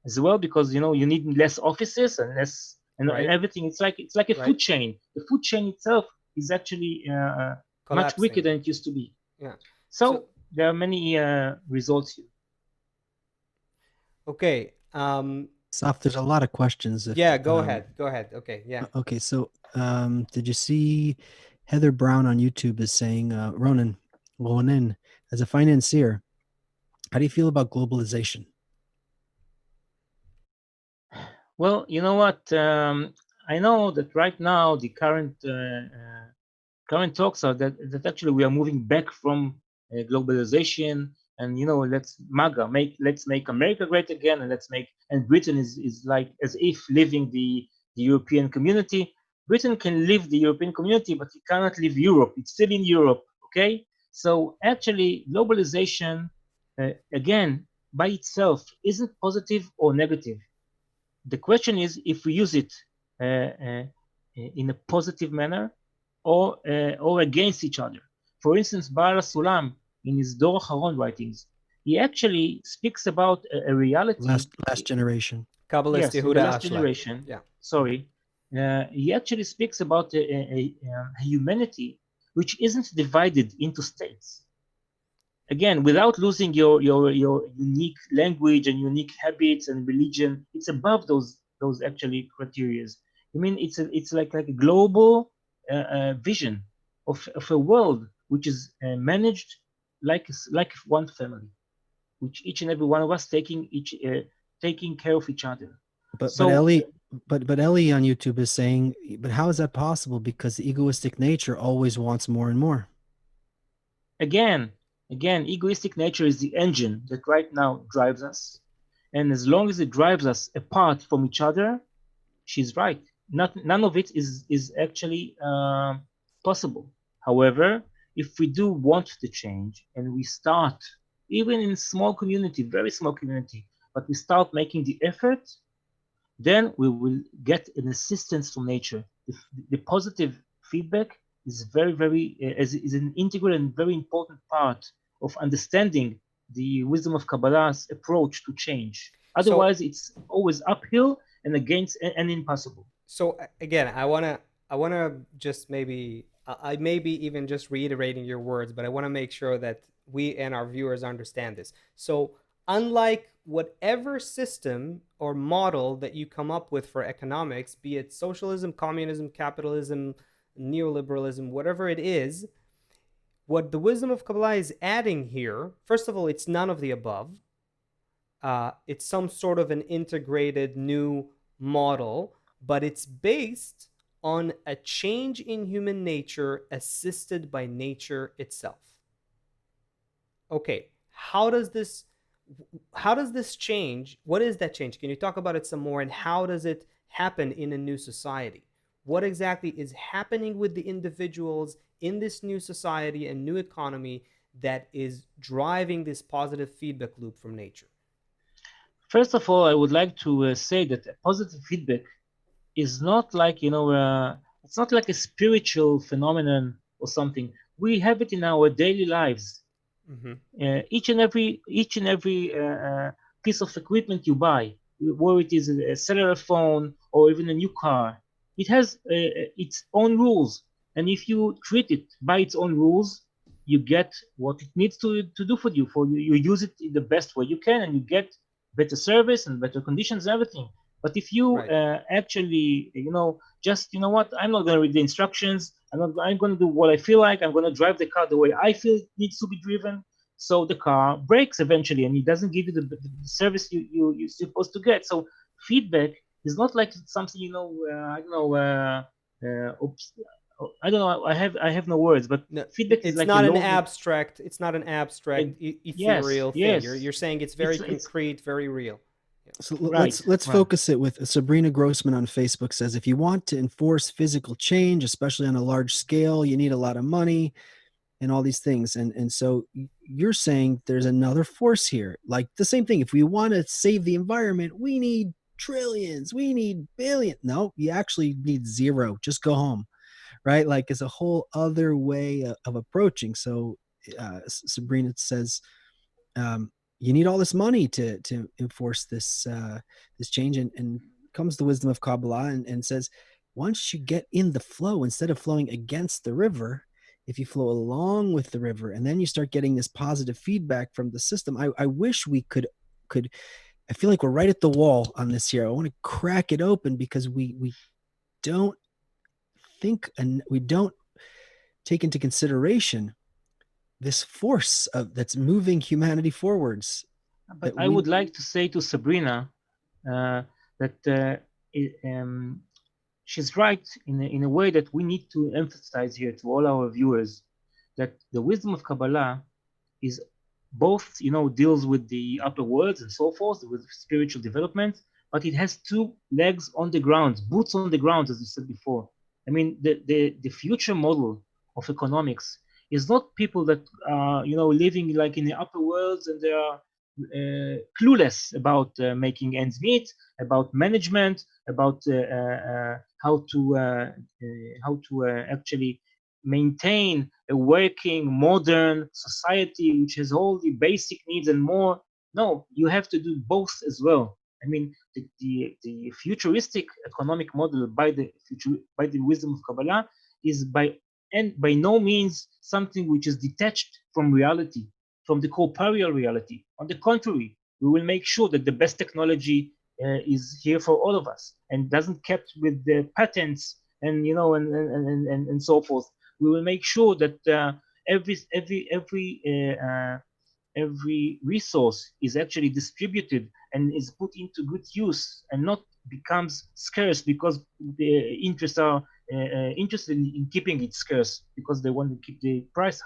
as well, because you need less offices and less and everything. It's like a food chain. The food chain itself is actually much weaker than it used to be. Yeah. So there are many results here. Okay. Saf, there's a lot of questions. Go ahead. Okay. Yeah. Okay. So, did you see Heather Brown on YouTube is saying, Ronen, as a financier, how do you feel about globalization? Well, you know what? I know that right now the current talks are that actually we are moving back from globalization, and let's make America great again, and Britain is like as if leaving the European community. Britain can leave the European community, but it cannot leave Europe. It's still in Europe. Okay, so actually globalization again by itself isn't positive or negative. The question is if we use it in a positive manner or against each other. For instance, Baal Sulam, in his Dor Haron writings, he actually speaks about a reality. Last generation. Kabbalist Yes, in the Yehuda last Ashlag. generation. Yeah. Sorry. He actually speaks about a humanity which isn't divided into states. Again, without losing your unique language and unique habits and religion, it's above those actually criteria. I mean, it's like a global vision of a world which is managed like one family, which each and every one of us taking care of each other. But Ellie on YouTube is saying, but how is that possible? Because the egoistic nature always wants more and more. Again, egoistic nature is the engine that right now drives us, and as long as it drives us apart from each other, she's right. None of it is actually possible. However, if we do want the change and we start, even in small community, very small community, but we start making the effort, then we will get an assistance from nature. The positive feedback is very is an integral and very important part of understanding the wisdom of Kabbalah's approach to change. Otherwise, it's always uphill and against and impossible. So again, I wanna just I may be even just reiterating your words, but I want to make sure that we and our viewers understand this. So unlike whatever system or model that you come up with for economics, be it socialism, communism, capitalism, neoliberalism, whatever it is, what the wisdom of Kabbalah is adding here, first of all, it's none of the above. It's some sort of an integrated new model, but it's based on a change in human nature assisted by nature itself. Okay, how does this change? What is that change? Can you talk about it some more, and how does it happen in a new society? What exactly is happening with the individuals in this new society and new economy that is driving this positive feedback loop from nature? First of all, I would like to say that positive feedback is not like it's not like a spiritual phenomenon or something. We have it in our daily lives. Mm-hmm. Each and every piece of equipment you buy, whether it is a cellular phone or even a new car, it has its own rules, and if you treat it by its own rules, you get what it needs to do for you. You use it in the best way you can, and you get better service and better conditions and everything. But if you actually, just what, I'm not going to read the instructions. I'm going to do what I feel like. I'm going to drive the car the way I feel it needs to be driven. so the car breaks eventually, and it doesn't give you the service you're supposed to get. So feedback is not like something, I don't know. Oops, I don't know. I have no words, but No, feedback is it's like a not an low. abstract. It's not an abstract, Yes, ethereal thing. yes. You're saying it's very It's concrete, very real. Yeah. So right, let's right. focus it with Sabrina Grossman on Facebook says if you want to enforce physical change, especially on a large scale, you need a lot of money and all these things. And so you're saying there's another force here. Like the same thing. If we want to save the environment, we need trillions, we need billions. No, you actually need zero. Just go home. Right? Like it's a whole other way of approaching. So Sabrina says you need all this money to enforce this change, and comes the wisdom of Kabbalah and says once you get in the flow, instead of flowing against the river, if you flow along with the river, and then you start getting this positive feedback from the system. I wish we could I feel like we're right at the wall on this here. I want to crack it open because we don't think, and we don't take into consideration this force that's moving humanity forwards But that I we would like to say to Sabrina that she's right in a way that we need to emphasize here to all our viewers that the wisdom of Kabbalah is both, deals with the upper worlds and so forth, with spiritual development, but it has two legs on the ground, boots on the ground, as you said before. I mean, the future model of economics is not people that are, living like in the upper worlds and they are clueless about making ends meet, about management, about how to actually maintain a working modern society which has all the basic needs and more. No, you have to do both as well. I mean, the futuristic economic model by the wisdom of Kabbalah is by no means something which is detached from reality, from the corporeal reality. On the contrary, we will make sure that the best technology is here for all of us and doesn't kept with the patents and and so forth. We will make sure that every resource is actually distributed and is put into good use and not becomes scarce because the interests are interested in keeping it scarce because they want to keep the price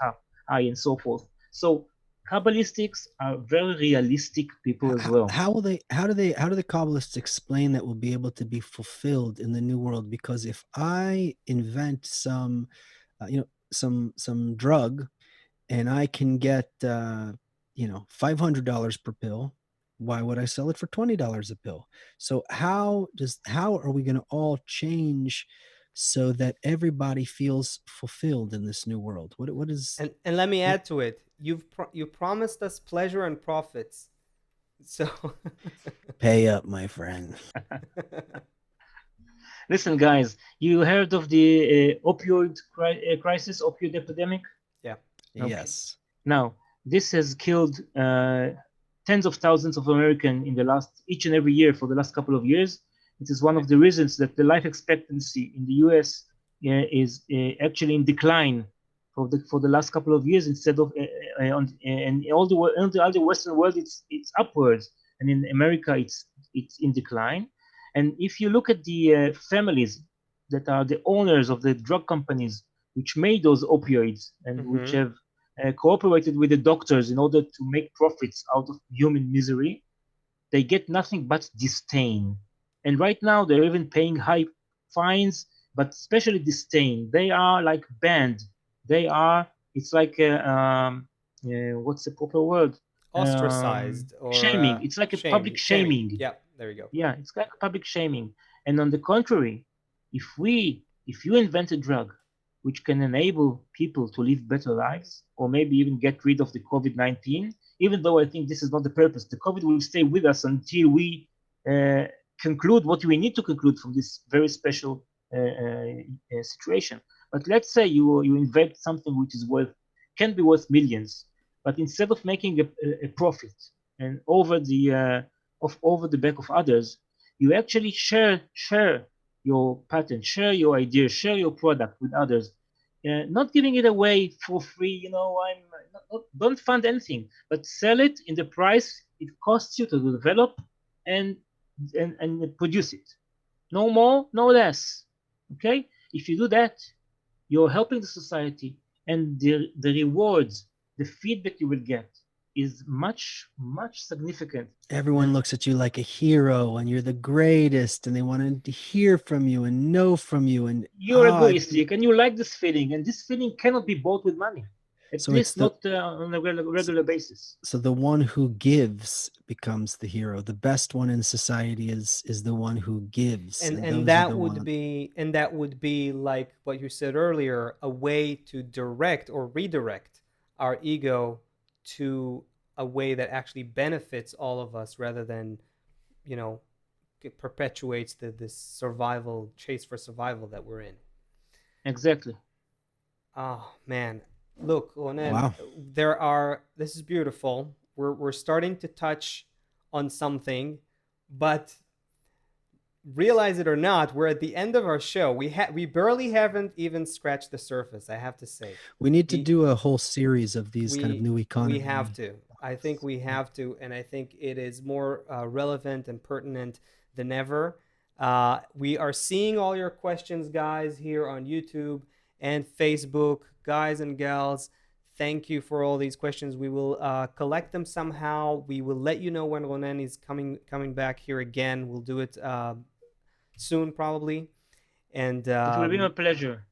high and so forth. So Kabbalistics are very realistic people as well. how do the Kabbalists explain that we'll be able to be fulfilled in the new world? Because if I invent some some drug and I can get $500 per pill, why would I sell it for $20 a pill? So how are we going to all change so that everybody feels fulfilled in this new world? What is And let me what add to it. You promised us pleasure and profits. So pay up, my friend? Listen, guys, you heard of the opioid crisis, opioid epidemic? yeah. Okay. Yes. Now, this has killed tens of thousands of Americans in the last each and every year for the last couple of years. It is one of the reasons that the life expectancy in the U.S. Is actually in decline for the last couple of years instead of and all the other Western world it's upwards, and in America it's in decline. And if you look at the families that are the owners of the drug companies which made those opioids and which Mm-hmm. have cooperated with the doctors in order to make profits out of human misery, they get nothing but disdain. And right now, they're even paying high fines, but especially disdain. They are like banned. It's like, what's the proper word? Ostracized or Shaming. It's like a public shaming. shaming. Yeah, there you go. Yeah, it's like public shaming. And on the contrary, if you invent a drug which can enable people to live better lives, or maybe even get rid of the COVID-19, even though I think this is not the purpose, the COVID will stay with us until we uh, conclude what we need to conclude from this very special situation. But let's say you invent something which is worth can be worth millions, but instead of making a profit and over the back of others, you actually share your patent, share your idea, share your product with others. not giving it away for free. I'm don't fund anything, but sell it in the price it costs you to develop and and produce it. No more, no less. Okay, if you do that, you're helping the society, and the rewards, the feedback you will get is much significant. Everyone looks at you like a hero and you're the greatest, and they want to hear from you and know from you. And you're egoistic and you like this feeling, and this feeling cannot be bought with money, at least not on a regular basis. So the one who gives becomes the hero. The best one in society is the one who gives, and that would be like what you said earlier, a way to direct or redirect our ego to a way that actually benefits all of us, rather than, it perpetuates this survival chase for survival that we're in. Exactly. Oh man, look, Ronen, wow. This is beautiful. We're starting to touch on something, but realize it or not, we're at the end of our show. We barely haven't even scratched the surface, I have to say. We need to do a whole series of these kind of new economy. We have to. I think we have to, and I think it is more relevant and pertinent than ever. We are seeing all your questions, guys, here on YouTube and Facebook. Guys and gals, thank you for all these questions. We will collect them somehow. We will let you know when Ronen is coming back here again. We'll do it soon, probably. And it will be my pleasure.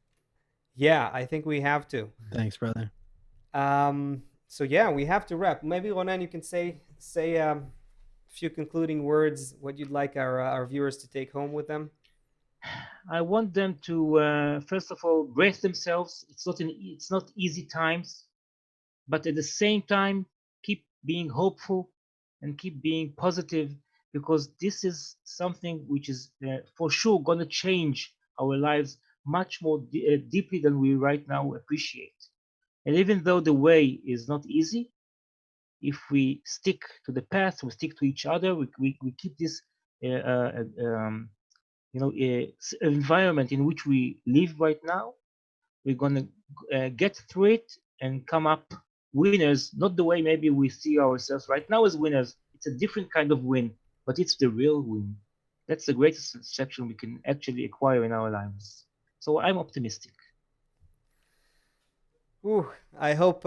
Yeah, I think we have to. Thanks, brother. So yeah, we have to wrap. Maybe Ronen, you can say a few concluding words, what you'd like our viewers to take home with them. I want them to first of all brace themselves. It's not easy times, but at the same time keep being hopeful and keep being positive, because this is something which is for sure going to change our lives much more deeply than we right now appreciate. And even though the way is not easy, if we stick to the path, we stick to each other, we keep this environment in which we live right now, we're going to get through it and come up winners, not the way maybe we see ourselves right now as winners. It's a different kind of win, but it's the real win. That's the greatest satisfaction we can actually acquire in our lives. So I'm optimistic. Ooh, I hope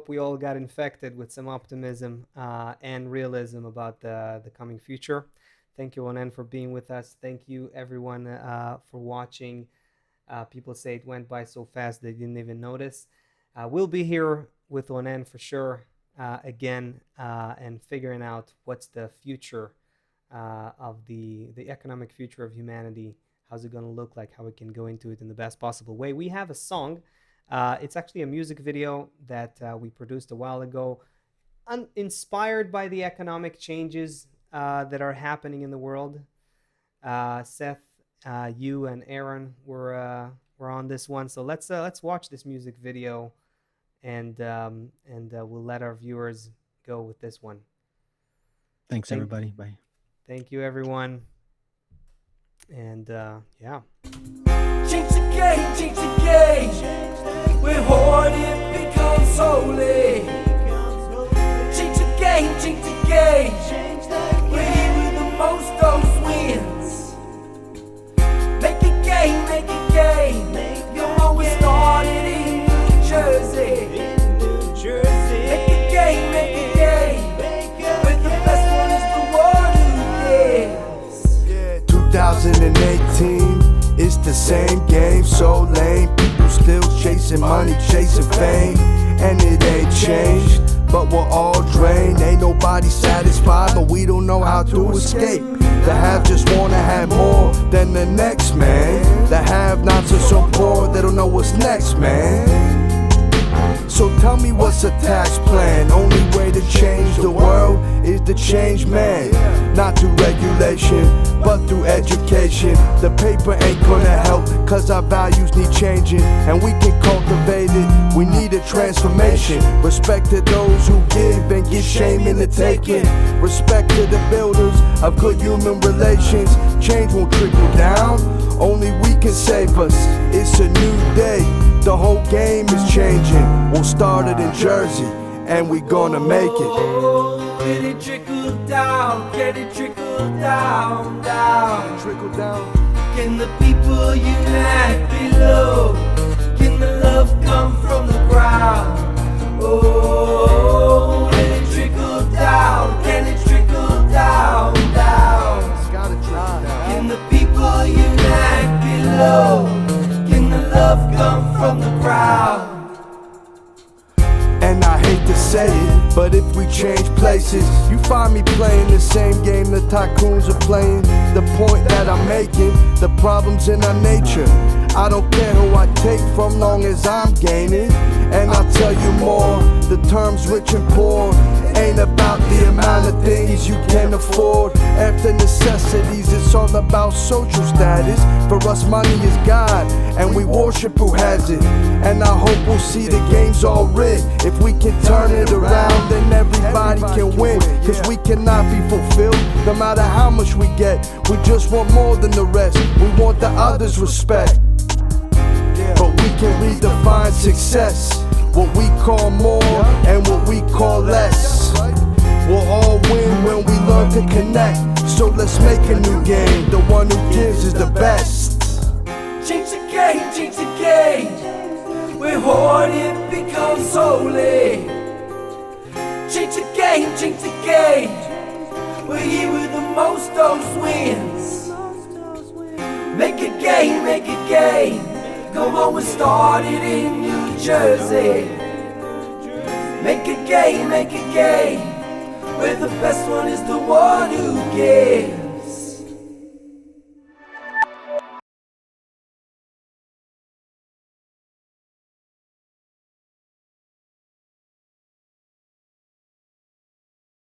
we all got infected with some optimism and realism about the coming future. Thank you, Ronen, for being with us. Thank you, everyone, for watching. People say it went by so fast they didn't even notice. We'll be here with Ronen for sure again, and figuring out what's the future of the economic future of humanity. How's it going to look like? How we can go into it in the best possible way. We have a song. It's actually a music video that we produced a while ago, inspired by the economic changes that are happening in the world. Seth, you and Aaron were on this one, so let's watch this music video, and we'll let our viewers go with this one. Thanks, everybody. Bye. Thank you, everyone. And yeah. Change the game, change the game. We're hoarding, becomes holy. Change the game, change the game. We're here with the most those wins. Make a game, make a game. You know we started in New Jersey. Make a game, make a game. Where the best one is the one who gives. 2018. It's the same game, so lame. People still chasing money, chasing fame, and it ain't changed, but we're all drained. Ain't nobody satisfied, but we don't know how to escape. The have just wanna have more than the next man. The have-nots are so poor, they don't know what's next, man. So tell me, what's a tax plan? Only way to change the world is to change man. Not through regulation, but through education. The paper ain't gonna help, cause our values need changing, and we can cultivate it. We need a transformation. Respect to those who give and give shame in the taking. Respect to the builders of good human relations. Change won't trickle down, only we can save us. It's a new day, The whole game is changing. We'll start it in Jersey, and we gonna make it. Oh, can it trickle down? Can it trickle down, down? Trickle down. Can the people unite below? Can the love come from the ground? Oh, can it trickle down? Can it trickle down, down? It's gotta trickle down. Can the people unite below? Can the love come from the ground? And I hate to say it, but if we change places, you find me playing the same game the tycoons are playing. The point that I'm making, the problems in our nature, I don't care who I take from long as I'm gaining. And I'll tell you more, the terms rich and poor ain't about the amount of things you can afford. After necessities, it's all about social status. For us, money is God, and we worship who has it. And I hope we'll see the game's all rigged. If we can turn it around, then everybody can win. Cause we cannot be fulfilled, no matter how much we get. We just want more than the rest. We want the others' respect. But we can redefine success. What we call more and what we call less. We'll all win when we learn to connect. So let's make a new game. The one who gives is the best. Change the game, change the game. Where hoarding becomes holy. Change the game. Where he with the most those wins. Make a game. Come on, we started in New Jersey. Make a game. Where the best one is the one who gives.